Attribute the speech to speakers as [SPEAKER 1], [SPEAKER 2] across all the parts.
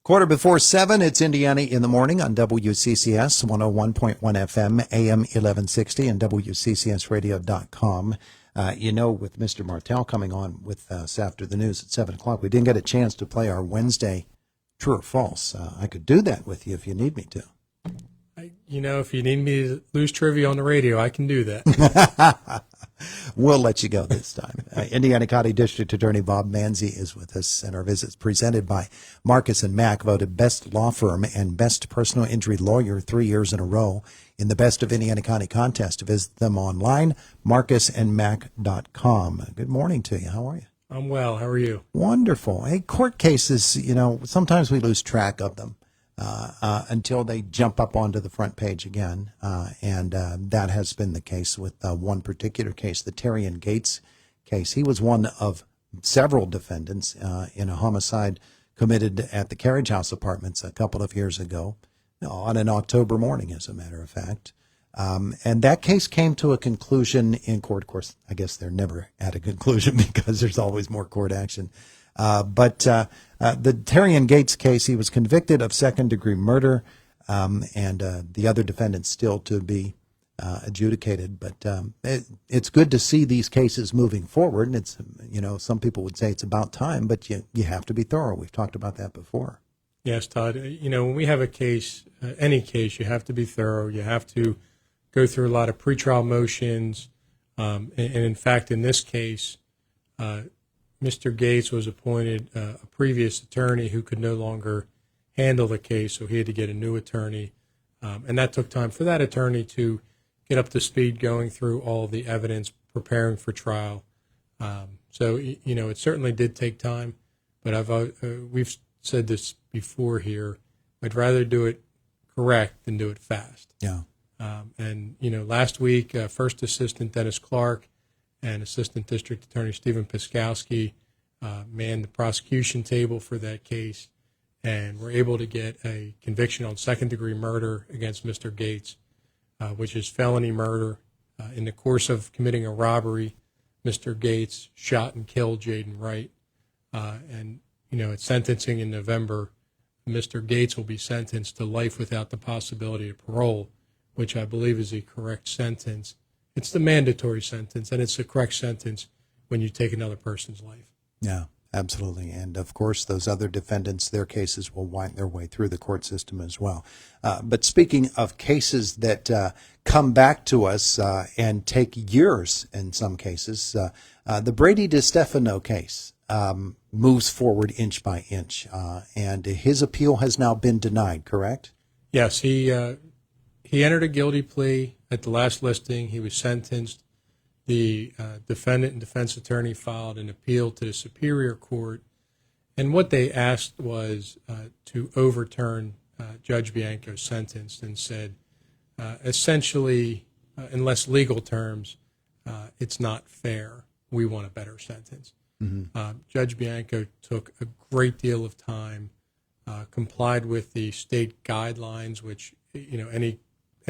[SPEAKER 1] 7:15, it's Indiana in the Morning on WCCS 101.1 FM, AM 1160, and WCCSradio.com. With Mr. Martell coming on with us after the news at 7 o'clock, we didn't get a chance to play our Wednesday True or False. I could do that with you if you need me to.
[SPEAKER 2] If you need me to lose trivia on the radio, I can do that.
[SPEAKER 1] We'll let you go this time. Indiana County District Attorney Bob Manzi is with us, and our visit's presented by Marcus and Mack, voted Best Law Firm and Best Personal Injury Lawyer 3 years in a row in the Best of Indiana County contest. Visit them online, marcusandmack.com. Good morning to you. How are you?
[SPEAKER 2] I'm well. How are you?
[SPEAKER 1] Wonderful. Hey, court cases, sometimes we lose track of them until they jump up onto the front page again. And that has been the case with one particular case, the Terry and Gates case. He was one of several defendants in a homicide committed at the Carriage House Apartments a couple of years ago, on an October morning, as a matter of fact. And that case came to a conclusion in court. Of course, I guess they're never at a conclusion because there's always more court action. But the Terry and Gates case, he was convicted of second-degree murder, and the other defendants still to be adjudicated. But it's good to see these cases moving forward. And it's, some people would say it's about time, but you have to be thorough. We've talked about that before.
[SPEAKER 2] Yes, Todd. When we have a case, any case, you have to be thorough. You have to go through a lot of pretrial motions. And in fact, in this case, Mr. Gates was appointed a previous attorney who could no longer handle the case, so he had to get a new attorney. And that took time for that attorney to get up to speed going through all the evidence, preparing for trial. So it certainly did take time, but we've said this before here. I'd rather do it correct than do it fast.
[SPEAKER 1] Yeah.
[SPEAKER 2] Last week, First Assistant Dennis Clark and Assistant District Attorney Stephen Piskowski manned the prosecution table for that case, and were able to get a conviction on second-degree murder against Mr. Gates, which is felony murder. In the course of committing a robbery, Mr. Gates shot and killed Jaden Wright. At sentencing in November, Mr. Gates will be sentenced to life without the possibility of parole, which I believe is the correct sentence. It's the mandatory sentence, and it's the correct sentence when you take another person's life.
[SPEAKER 1] Yeah, absolutely. And, of course, those other defendants, their cases will wind their way through the court system as well. But speaking of cases that come back to us and take years in some cases, the Brady DiStefano case moves forward inch by inch, and his appeal has now been denied, correct?
[SPEAKER 2] Yes, he entered a guilty plea at the last listing. He was sentenced. The defendant and defense attorney filed an appeal to the Superior Court, and what they asked was to overturn Judge Bianco's sentence, and said, essentially, in less legal terms, it's not fair. We want a better sentence. Mm-hmm. Judge Bianco took a great deal of time, complied with the state guidelines, which any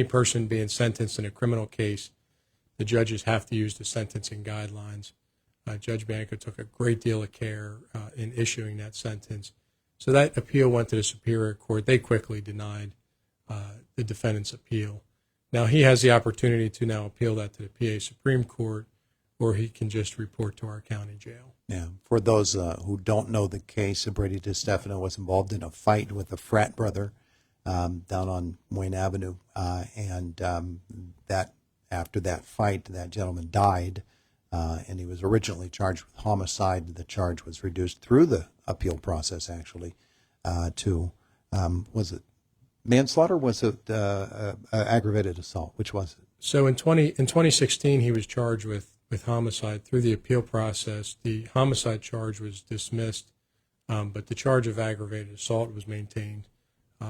[SPEAKER 2] person being sentenced in a criminal case, the judges have to use the sentencing guidelines. Judge Bianco took a great deal of care in issuing that sentence. So that appeal went to the Superior Court. They quickly denied the defendant's appeal. Now he has the opportunity to now appeal that to the PA Supreme Court, or he can just report to our county jail.
[SPEAKER 1] Yeah. For those who don't know the case, Brady DiStefano was involved in a fight with a frat brother down on Wayne Avenue, and that after that fight, that gentleman died, and he was originally charged with homicide. The charge was reduced through the appeal process, actually, to was it manslaughter? Was it aggravated assault? Which was it?
[SPEAKER 2] So in 2016, he was charged with homicide. Through the appeal process, the homicide charge was dismissed, but the charge of aggravated assault was maintained.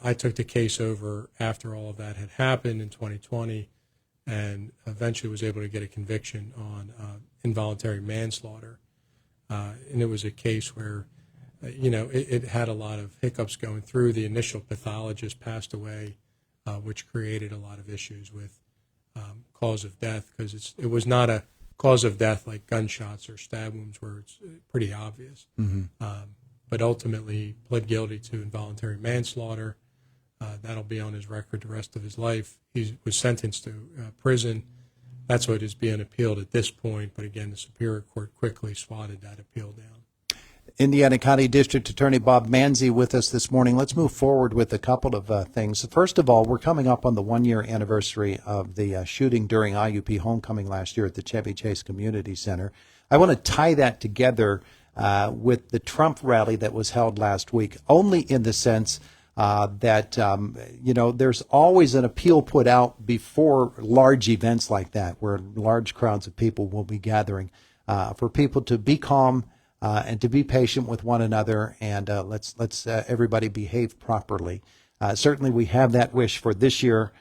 [SPEAKER 2] I took the case over after all of that had happened in 2020, and eventually was able to get a conviction on involuntary manslaughter. And it was a case where, it had a lot of hiccups going through. The initial pathologist passed away, which created a lot of issues with cause of death, because it was not a cause of death like gunshots or stab wounds where it's pretty obvious. Mm-hmm. but ultimately pled guilty to involuntary manslaughter. That'll be on his record the rest of his life. He was sentenced to prison. That's what is being appealed at this point. But again, the Superior Court quickly swatted that appeal down.
[SPEAKER 1] Indiana County District Attorney Bob Manzi with us this morning. Let's move forward with a couple of things. First of all, we're coming up on the one-year anniversary of the shooting during IUP Homecoming last year at the Chevy Chase Community Center. I want to tie that together with the Trump rally that was held last week, only in the sense that, there's always an appeal put out before large events like that, where large crowds of people will be gathering, for people to be calm and to be patient with one another, and let's everybody behave properly. Certainly we have that wish for this year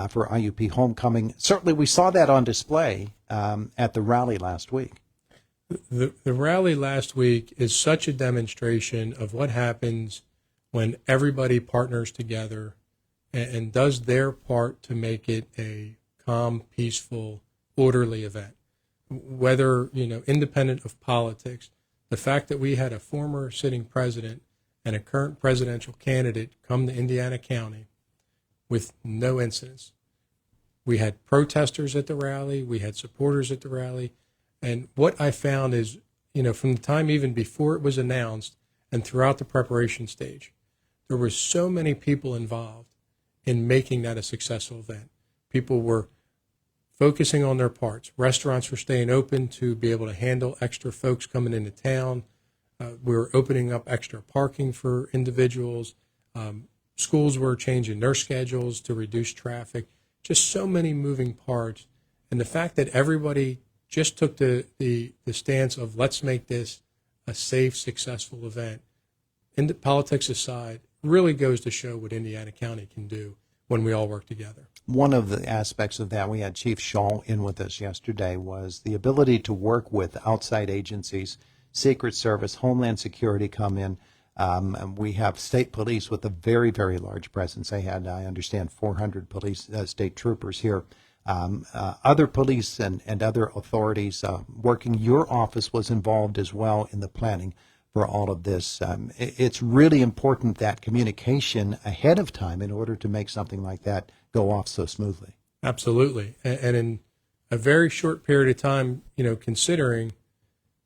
[SPEAKER 1] for IUP Homecoming. Certainly we saw that on display at the rally last week.
[SPEAKER 2] The rally last week is such a demonstration of what happens when everybody partners together and does their part to make it a calm, peaceful, orderly event. Whether, independent of politics, the fact that we had a former sitting president and a current presidential candidate come to Indiana County with no incidents. We had protesters at the rally. We had supporters at the rally. And what I found is, from the time even before it was announced and throughout the preparation stage, there were so many people involved in making that a successful event. People were focusing on their parts. Restaurants were staying open to be able to handle extra folks coming into town. We were opening up extra parking for individuals. Schools were changing their schedules to reduce traffic. Just so many moving parts. And the fact that everybody just took the stance of let's make this a safe, successful event, politics aside, really goes to show what Indiana County can do when we all work together.
[SPEAKER 1] One of the aspects of that, we had Chief Shaw in with us yesterday, was the ability to work with outside agencies, Secret Service, Homeland Security come in. And we have state police with a very, very large presence. They had, I understand, 400 police, state troopers here. Other police and other authorities working. Your office was involved as well in the planning for all of this. It's really important that communication ahead of time in order to make something like that go off so smoothly.
[SPEAKER 2] Absolutely. And in a very short period of time, considering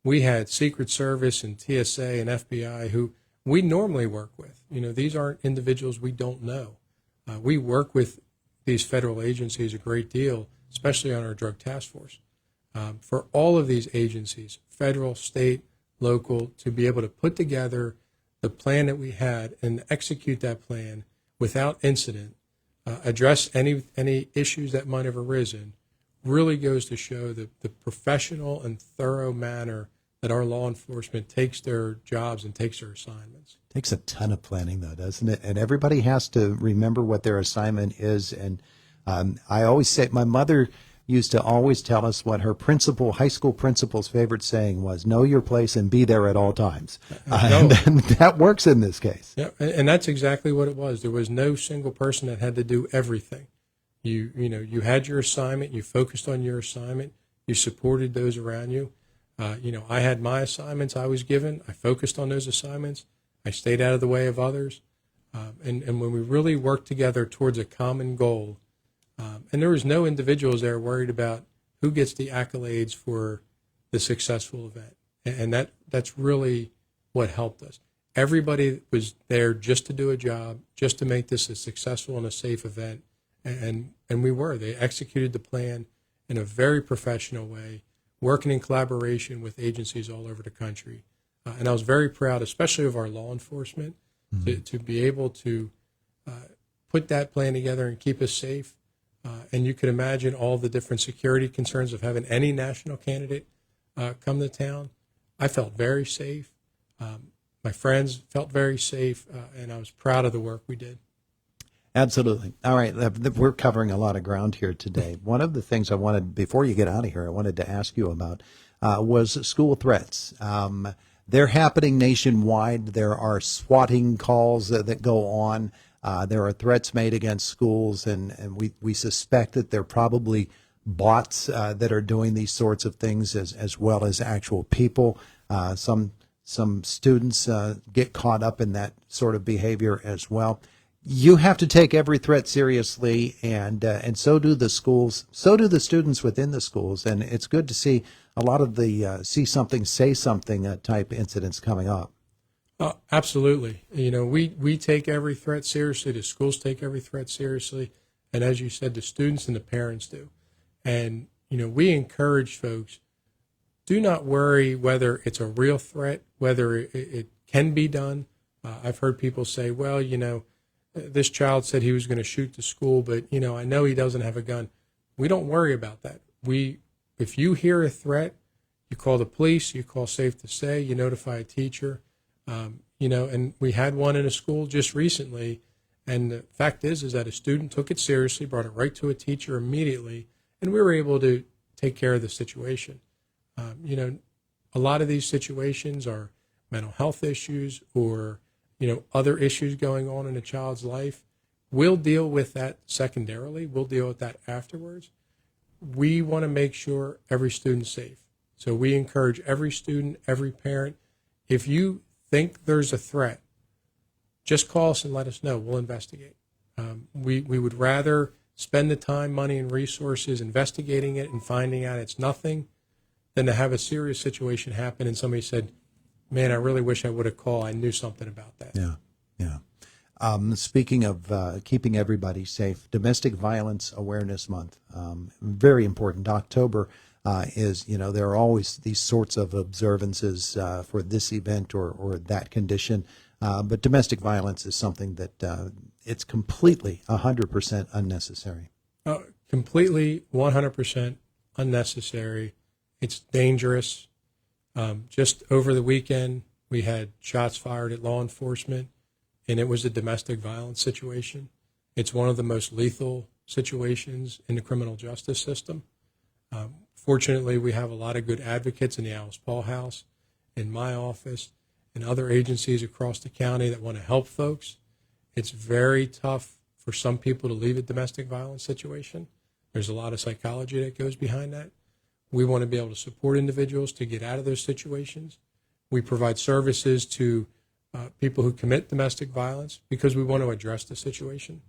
[SPEAKER 2] we had Secret Service and TSA and FBI who we normally work with. These aren't individuals we don't know. We work with these federal agencies a great deal, especially on our drug task force. For all of these agencies, federal, state, local, to be able to put together the plan that we had and execute that plan without incident, address any issues that might have arisen, really goes to show the professional and thorough manner that our law enforcement takes their jobs and takes their assignments.
[SPEAKER 1] Takes a ton of planning, though, doesn't it? And everybody has to remember what their assignment is. And I always say, my mother used to always tell us what her high school principal's favorite saying was, know your place and be there at all times. And that works in this case.
[SPEAKER 2] Yeah, and that's exactly what it was. There was no single person that had to do everything. You had your assignment, you focused on your assignment, you supported those around you. I had my assignments I was given. I focused on those assignments. I stayed out of the way of others. And when we really worked together towards a common goal, and there was no individuals there worried about who gets the accolades for the successful event. And that's really what helped us. Everybody was there just to do a job, just to make this a successful and a safe event. And we were. They executed the plan in a very professional way, working in collaboration with agencies all over the country. And I was very proud, especially of our law enforcement, to be able to put that plan together and keep us safe. And you could imagine all the different security concerns of having any national candidate come to town. I felt very safe. My friends felt very safe, and I was proud of the work we did.
[SPEAKER 1] Absolutely. All right. We're covering a lot of ground here today. One of the things I wanted, before you get out of here, I wanted to ask you about was school threats. They're happening nationwide. There are swatting calls that go on. There are threats made against schools, and we suspect that they're probably bots that are doing these sorts of things as well as actual people. Some some students get caught up in that sort of behavior as well. You have to take every threat seriously, and so do the schools, so do the students within the schools, and it's good to see a lot of the see something, say something type incidents coming up.
[SPEAKER 2] Oh, absolutely. You know, we take every threat seriously. The schools take every threat seriously. And as you said, the students and the parents do. And, you know, we encourage folks, do not worry whether it's a real threat, whether it can be done. I've heard people say, well, you know, this child said he was going to shoot the school, but, you know, I know he doesn't have a gun. We don't worry about that. If you hear a threat, you call the police, you call Safe to Say, you notify a teacher. You know, and we had one in a school just recently, and the fact is that a student took it seriously, brought it right to a teacher immediately, and we were able to take care of the situation. You know, a lot of these situations are mental health issues or, you know, other issues going on in a child's life. We'll deal with that secondarily. We'll deal with that afterwards. We want to make sure every student's safe. So we encourage every student, every parent, if you think there's a threat, just call us and let us know. We'll investigate. We would rather spend the time, money, and resources investigating it and finding out it's nothing than to have a serious situation happen and somebody said, man, I really wish I would have called. I knew something about that.
[SPEAKER 1] Yeah, yeah. Speaking of keeping everybody safe, Domestic Violence Awareness Month, very important. October is, you know, there are always these sorts of observances for this event or that condition, but domestic violence is something that it's completely 100% unnecessary.
[SPEAKER 2] Completely 100% unnecessary. It's dangerous. Just over the weekend, we had shots fired at law enforcement, and it was a domestic violence situation. It's one of the most lethal situations in the criminal justice system. Fortunately, we have a lot of good advocates in the Alice Paul House, in my office, and other agencies across the county that want to help folks. It's very tough for some people to leave a domestic violence situation. There's a lot of psychology that goes behind that. We want to be able to support individuals to get out of those situations. We provide services to people who commit domestic violence because we want to address the situation.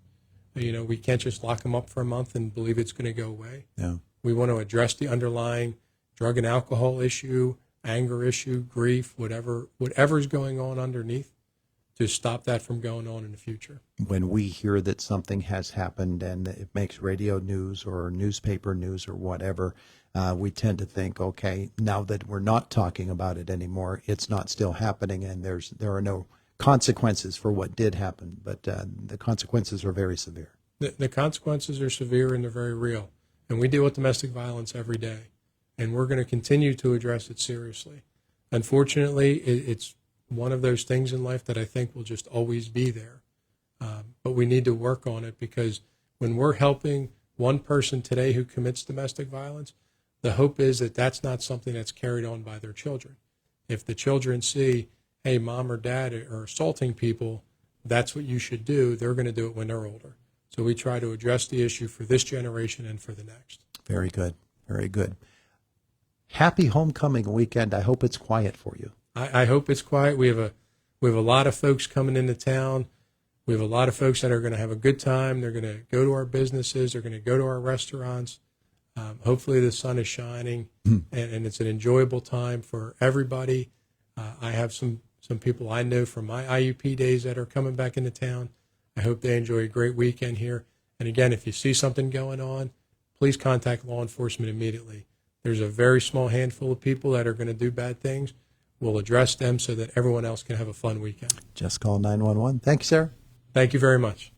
[SPEAKER 2] You know, we can't just lock them up for a month and believe it's going to go away.
[SPEAKER 1] Yeah.
[SPEAKER 2] We want to address the underlying drug and alcohol issue, anger issue, grief, whatever's going on underneath, to stop that from going on in the future.
[SPEAKER 1] When we hear that something has happened and it makes radio news or newspaper news or whatever, we tend to think, okay, now that we're not talking about it anymore, it's not still happening, and there are no consequences for what did happen. But the consequences are very severe.
[SPEAKER 2] The consequences are severe and they're very real. And we deal with domestic violence every day, and we're going to continue to address it seriously. Unfortunately, it's one of those things in life that I think will just always be there. But we need to work on it, because when we're helping one person today who commits domestic violence, the hope is that that's not something that's carried on by their children. If the children see, hey, mom or dad are assaulting people, that's what you should do, they're going to do it when they're older. So we try to address the issue for this generation and for the next.
[SPEAKER 1] Very good. Very good. Happy homecoming weekend. I hope it's quiet for you.
[SPEAKER 2] I hope it's quiet. We have a lot of folks coming into town. We have a lot of folks that are going to have a good time. They're going to go to our businesses. They're going to go to our restaurants. Hopefully the sun is shining, and it's an enjoyable time for everybody. I have some people I know from my IUP days that are coming back into town. I hope they enjoy a great weekend here. And again, if you see something going on, please contact law enforcement immediately. There's a very small handful of people that are going to do bad things. We'll address them so that everyone else can have a fun weekend.
[SPEAKER 1] Just call 911. Thank you, sir.
[SPEAKER 2] Thank you very much.